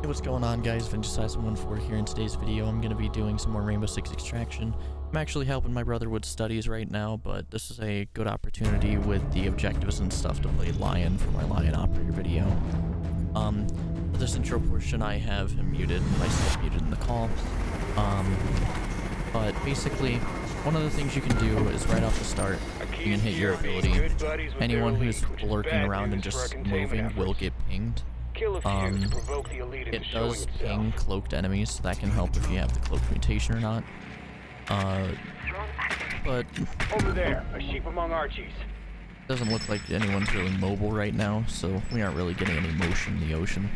Hey, what's going on, guys? Vintage714 here. In today's video, I'm going to be doing some more Rainbow Six Extraction. I'm actually helping my brother with studies right now, but this is a good opportunity with the objectives and stuff to play Lion for my Lion Operator video. For this intro portion, I have him muted and myself muted in the call. But basically, one of the things you can do is right off the start, you can hit your ability. Anyone who's lurking around and just moving will get pinged. It does ping cloaked enemies, so that can help if you have the cloaked mutation or not. But over there, a sheep among Archies. Doesn't look like anyone's really mobile right now, so we aren't really getting any motion in the ocean.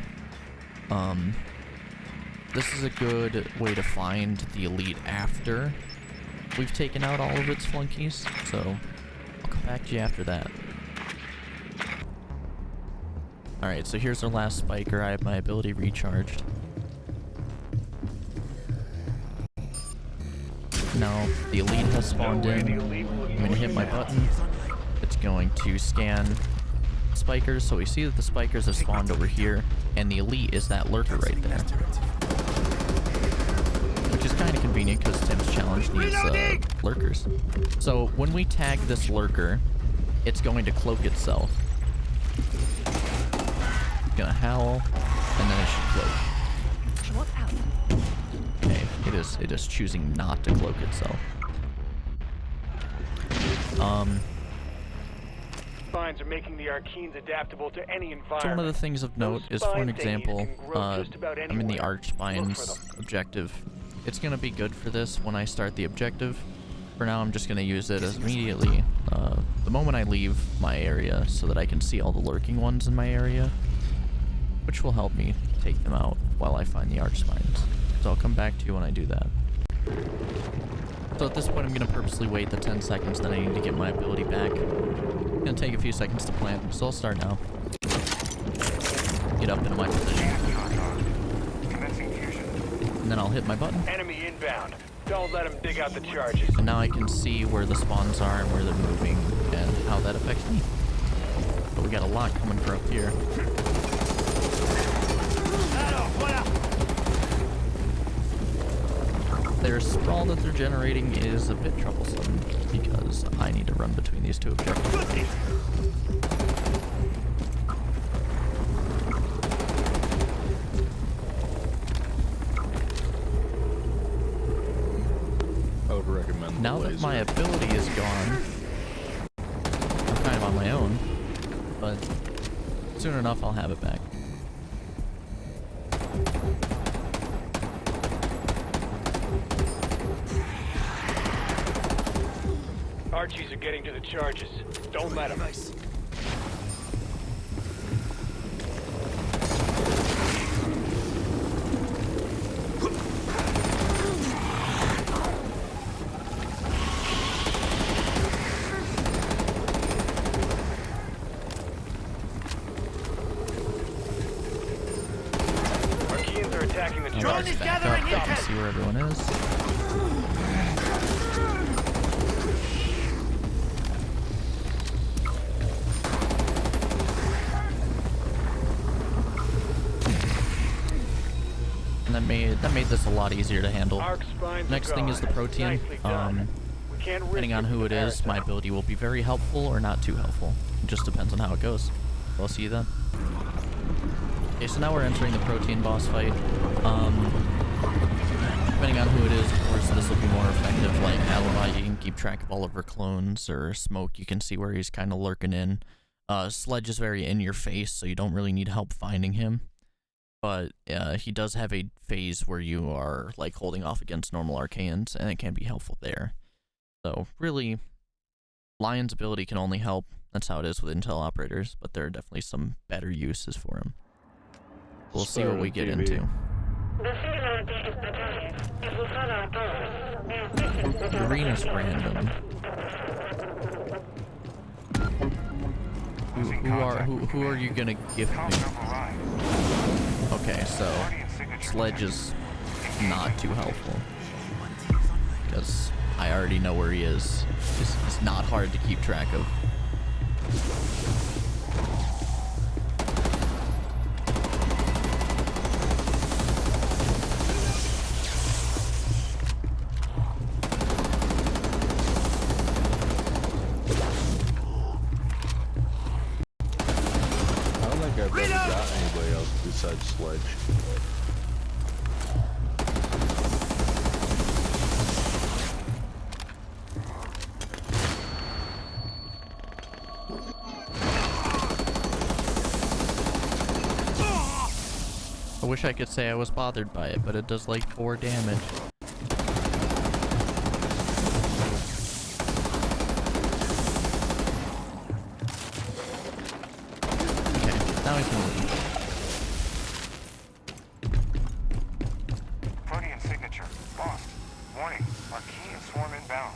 This is a good way to find the elite after we've taken out all of its flunkies, so I'll come back to you after that. Alright, so here's our last spiker. I have my ability recharged. Now, the elite has spawned in. I'm going to hit my button. It's going to scan spikers, so we see that the spikers have spawned over here, and the elite is that lurker right there. Which is kind of convenient because Tim's challenge needs lurkers. So when we tag this lurker, it's going to cloak itself. Gonna howl, and then it should cloak. Okay, it is choosing not to cloak itself. Spines are making the Arkeens adaptable to any environment. So one of the things of note is, for an example, I'm in the Archspines objective. It's gonna be good for this when I start the objective. For now, I'm just gonna use it as immediately the moment I leave my area, so that I can see all the lurking ones in my area, which will help me take them out while I find the Archspines. So I'll come back to you when I do that. So at this point, I'm going to purposely wait the 10 seconds that I need to get my ability back. It's going to take a few seconds to plant, so I'll start now. Get up into my position. And then I'll hit my button. Enemy inbound. Don't let them dig out the charges. And now I can see where the spawns are and where they're moving and how that affects me. But we got a lot coming for up here. Their sprawl that they're generating is a bit troublesome because I need to run between these two objectives. I would recommend now that my ability is gone, I'm kind of on my own, but soon enough I'll have it back. Archies are getting to the charges. Don't let them. Arkeens are attacking the charges. Back up, you can see where everyone is. That made this a lot easier to handle. Next thing is the Protean. Depending on who it is, my ability will be very helpful or not too helpful. It just depends on how it goes. I'll see you then. Okay, so now we're entering the Protean boss fight. Depending on who it is, of course, this will be more effective. Like Alibi, you can keep track of all of her clones, or Smoke, you can see where he's kind of lurking in. Sledge is very in your face, so you don't really need help finding him. But he does have a phase where you are like holding off against normal Archaeans, and it can be helpful there. So really, Lion's ability can only help. That's how it is with Intel operators, but there are definitely some better uses for him. We'll see what we get into. The arena's random. Who are you gonna give me? Okay, so Sledge is not too helpful because I already know where he is. It's not hard to keep track of. got anybody else besides Sledge. I wish I could say I was bothered by it, but it does like 4 damage. Okay, now he's gonna leave. Protean signature. Lost. Warning. Archaean swarm inbound.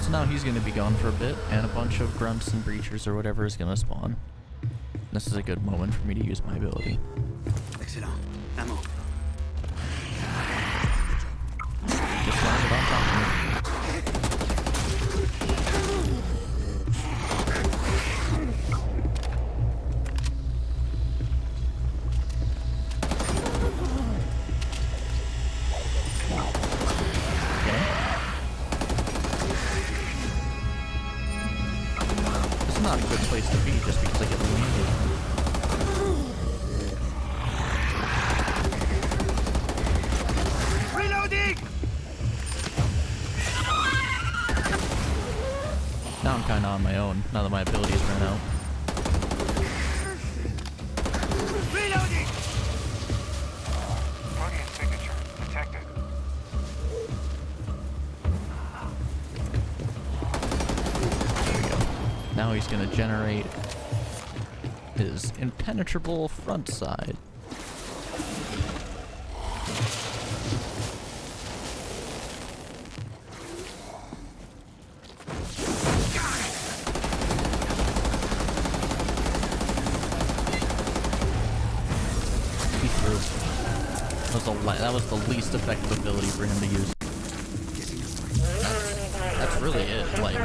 So now he's gonna be gone for a bit, and a bunch of grunts and breachers or whatever is gonna spawn. This is a good moment for me to use my ability. Excellent. Ammo. Just landed on top of me. Okay. This is not a good place to be just because I get landed. Reloading! Now I'm kinda on my own, now that my abilities run out. Reloading! Protean signature. Detected. There we go. Now he's gonna generate his impenetrable front side. He threw. That was the least effective ability for him to use. That's really it. Like,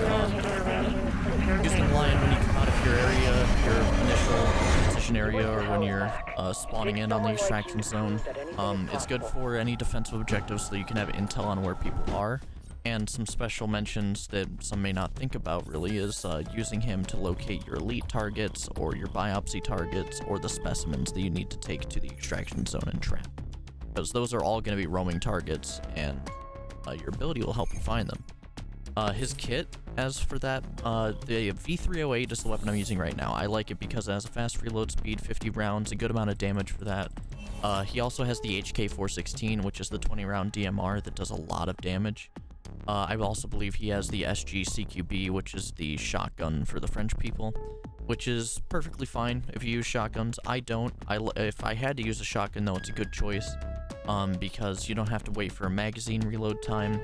using Lion when you come out of your area, your initial position area, or when you're spawning in on the extraction zone. It's good for any defensive objectives so that you can have intel on where people are. And some special mentions that some may not think about really is using him to locate your elite targets, or your biopsy targets, or the specimens that you need to take to the extraction zone and trap. Because those are all going to be roaming targets, and your ability will help you find them. His kit, as for that, the V308 is the weapon I'm using right now. I like it because it has a fast reload speed, 50 rounds, a good amount of damage for that. He also has the HK416, which is the 20-round DMR that does a lot of damage. I also believe he has the SG CQB, which is the shotgun for the French people, which is perfectly fine if you use shotguns. I don't. If I had to use a shotgun, though, it's a good choice, because you don't have to wait for a magazine reload time,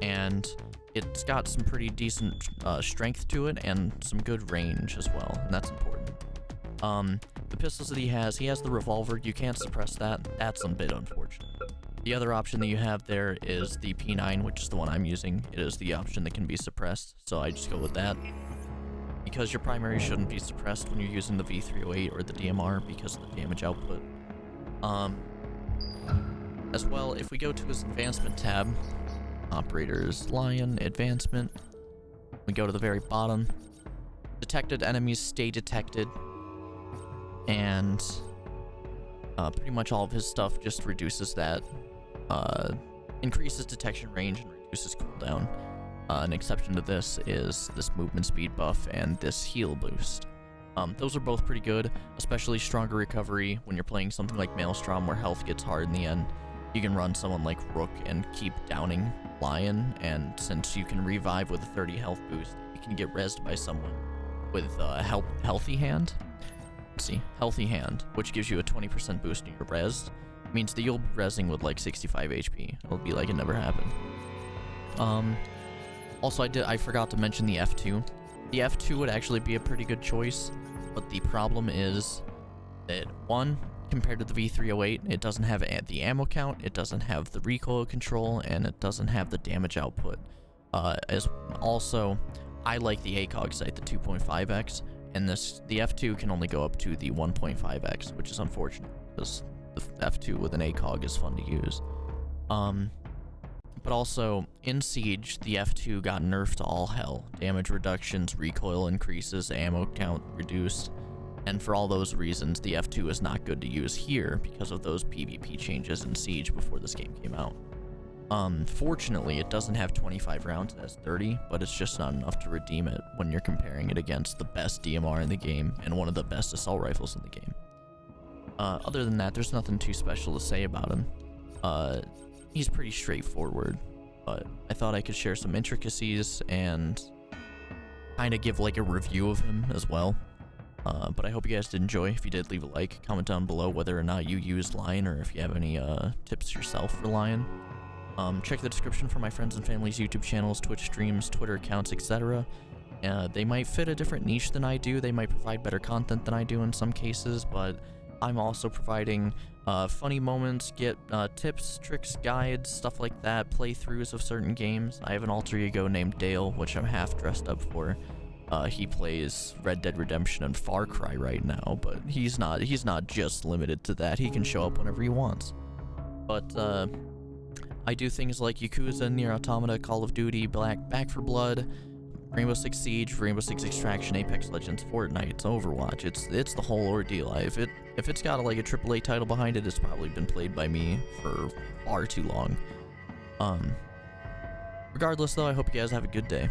and it's got some pretty decent strength to it and some good range as well, and that's important. The pistols that he has the revolver. You can't suppress that. That's a bit unfortunate. The other option that you have there is the P9, which is the one I'm using. It is the option that can be suppressed, so I just go with that. Because your primary shouldn't be suppressed when you're using the V308 or the DMR because of the damage output. As well, if we go to his advancement tab, Operators, Lion, Advancement, we go to the very bottom. Detected enemies stay detected, and pretty much all of his stuff just reduces that. Increases detection range and reduces cooldown. An exception to this is this movement speed buff and this heal boost. Those are both pretty good, especially stronger recovery when you're playing something like Maelstrom where health gets hard in the end. You can run someone like Rook and keep downing Lion, and since you can revive with a 30 health boost, you can get rezzed by someone with Healthy Hand. Let's see, Healthy Hand, which gives you a 20% boost in your res, means that you'll be rezzing with like 65 HP. It'll be like it never happened. Also, I forgot to mention the F2. The F2 would actually be a pretty good choice, but the problem is that, one, compared to the V308, it doesn't have the ammo count, it doesn't have the recoil control, and it doesn't have the damage output. Also, I like the ACOG sight, the 2.5x, and the F2 can only go up to the 1.5x, which is unfortunate, because the F2 with an ACOG is fun to use. But also, in Siege, the F2 got nerfed to all hell. Damage reductions, recoil increases, ammo count reduced. And for all those reasons, the F2 is not good to use here because of those PvP changes in Siege before this game came out. Fortunately, it doesn't have 25 rounds, it has 30, but it's just not enough to redeem it when you're comparing it against the best DMR in the game and one of the best assault rifles in the game. Other than that, there's nothing too special to say about him. He's pretty straightforward, but I thought I could share some intricacies and kind of give like a review of him as well. But I hope you guys did enjoy. If you did, leave a like, comment down below whether or not you used Lion or if you have any tips yourself for Lion. Check the description for my friends and family's YouTube channels, Twitch streams, Twitter accounts, etc. They might fit a different niche than I do. They might provide better content than I do in some cases, but I'm also providing funny moments, get tips, tricks, guides, stuff like that, playthroughs of certain games. I have an alter ego named Dale, which I'm half dressed up for. He plays Red Dead Redemption and Far Cry right now, but he's not just limited to that. He can show up whenever he wants. But I do things like Yakuza, Nier Automata, Call of Duty, Back 4 Blood, Rainbow Six Siege, Rainbow Six Extraction, Apex Legends, Fortnite, Overwatch. It's the whole ordeal. If it's got like a AAA title behind it, it's probably been played by me for far too long. Regardless though, I hope you guys have a good day.